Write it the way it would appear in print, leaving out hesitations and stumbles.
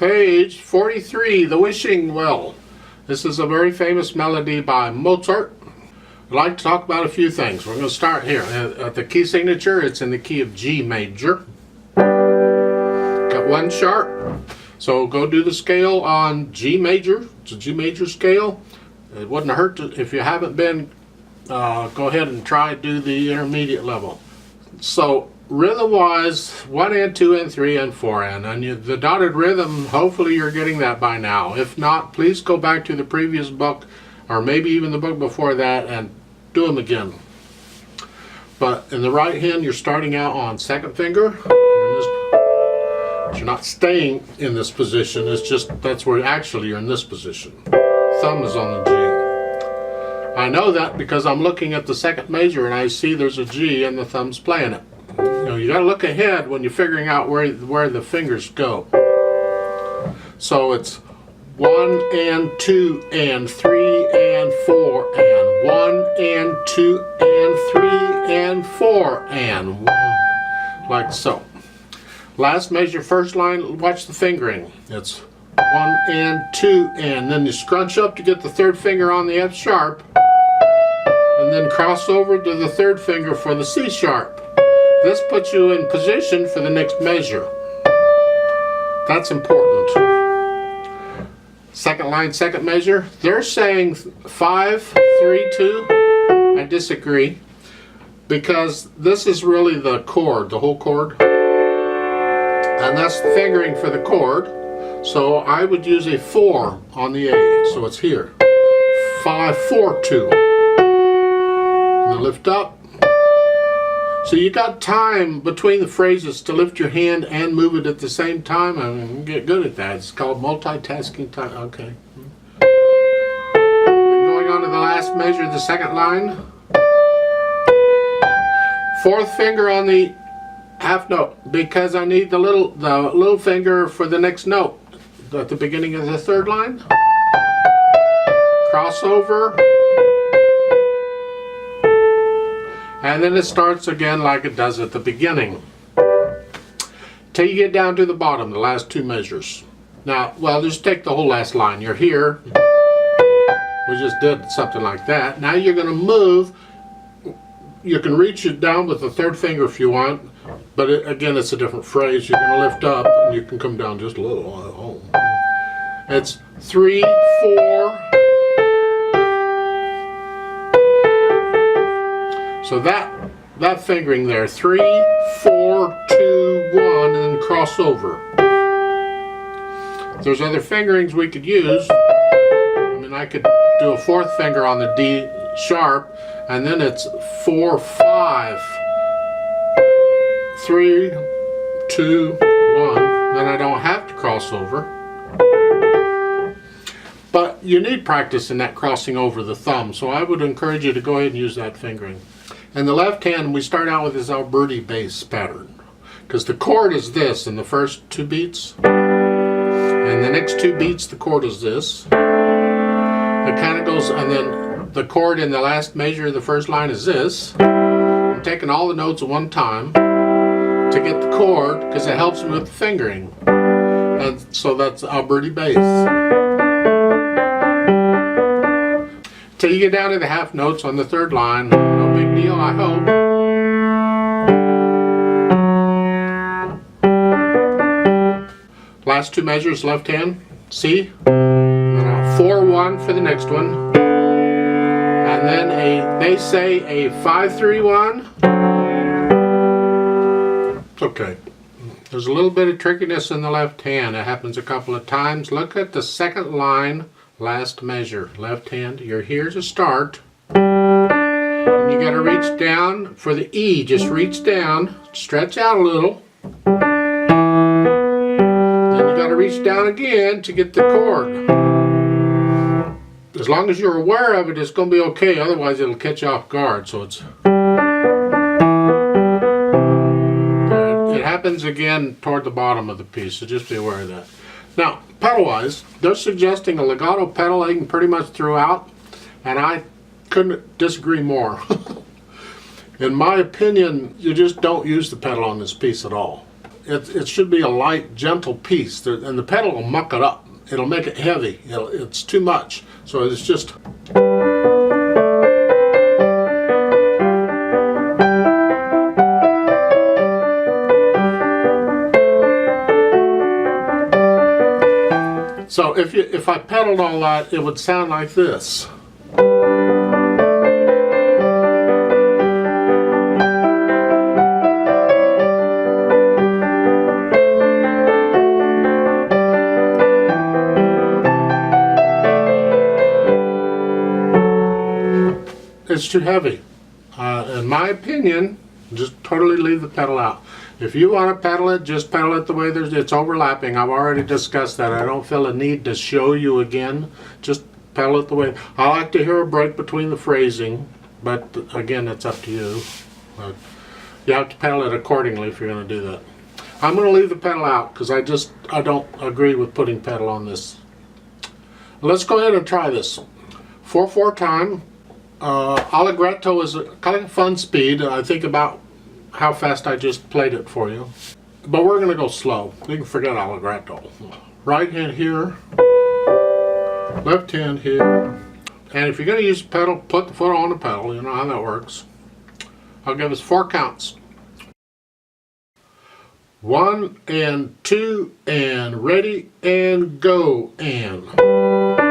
Page 43, The Wishing Well. This is a very famous melody by Mozart. I'd like to talk about a few things. We're going to start here. At the key signature, it's in the key of G major. Got one sharp. So go do the scale on G major. It's a G major scale. It wouldn't hurt to, if you haven't been, go ahead and try to do the intermediate level. So rhythm-wise, 1 and 2 and 3 and 4 and the dotted rhythm, hopefully you're getting that by now. If not, please go back to the previous book or maybe even the book before that and do them again. But in the right hand, you're starting out on second finger. You're not staying in this position. It's just that's where actually you're in this position. Thumb is on the G. I know that because I'm looking at the second major and I see there's a G and the thumb's playing it. You got to look ahead when you're figuring out where the fingers go. So it's 1 and 2 and 3 and 4 and 1 and 2 and 3 and 4 and 1, like so. Last measure, first line, watch the fingering. It's 1 and 2 and then you scrunch up to get the third finger on the F sharp and then cross over to the third finger for the C sharp. This puts you in position for the next measure. That's important. Second line, second measure. They're saying 5, 3, 2. I disagree because this is really the chord, the whole chord. And that's the fingering for the chord. So I would use a 4 on the A. So it's here. 5, 4, 2. And then lift up. So you got time between the phrases to lift your hand and move it at the same time. I mean, you get good at that. It's called multitasking time. Okay. Going on to the last measure, the second line. Fourth finger on the half note because I need the little finger for the next note at the beginning of the third line. Crossover. And then it starts again like it does at the beginning. Till you get down to the bottom, the last two measures. Now, well, just take the whole last line. You're here. We just did something like that. Now you're going to move. You can reach it down with the third finger if you want. But again, it's a different phrase. You're going to lift up and you can come down just a little. Oh. It's 3, 4. So that fingering there, 3, 4, 2, 1, and then cross over. There's other fingerings we could use. I mean, I could do a fourth finger on the D sharp, and then it's 4, 5, 3, 2, 1. Then I don't have to cross over. But you need practice in that crossing over the thumb, so I would encourage you to go ahead and use that fingering. In the left hand, we start out with this Alberti bass pattern, because the chord is this in the first 2 beats, and the next 2 beats the chord is this. It kind of goes, and then the chord in the last measure of the first line is this. I'm taking all the notes at one time to get the chord, because it helps me with the fingering, and so that's Alberti bass. Till you get down to the half notes on the third line. No big deal, I hope. Last 2 measures, left hand, C. And a 4, 1 for the next one. And then they say a 5, 3, 1. It's okay. There's a little bit of trickiness in the left hand. It happens a couple of times. Look at the second line. Last measure, left hand, you're here to start. And you got to reach down for the E, just reach down, stretch out a little. Then you got to reach down again to get the chord. As long as you're aware of it, it's going to be okay, otherwise it'll catch you off guard. So it's... It happens again toward the bottom of the piece, so just be aware of that. Now, pedal-wise, they're suggesting a legato pedaling pretty much throughout, and I couldn't disagree more. In my opinion, you just don't use the pedal on this piece at all. It should be a light, gentle piece, and the pedal will muck it up. It'll make it heavy. It's too much. So it's just... So if I pedaled all that, it would sound like this. It's too heavy. In my opinion, just totally leave the pedal out. If you want to pedal it, just pedal it the way it's overlapping. I've already discussed that. I don't feel a need to show you again. Just pedal it the way. I like to hear a break between the phrasing, but again, it's up to you. You have to pedal it accordingly if you're going to do that. I'm going to leave the pedal out because I don't agree with putting pedal on this. Let's go ahead and try this. 4/4 time. Allegretto is kind of a fun speed. I think about how fast I just played it for you. But we're going to go slow. You can forget Allegretto. Right hand here, left hand here. And if you're going to use the pedal, put the foot on the pedal. You know how that works. I'll give us 4 counts. 1 and 2 and ready and go and.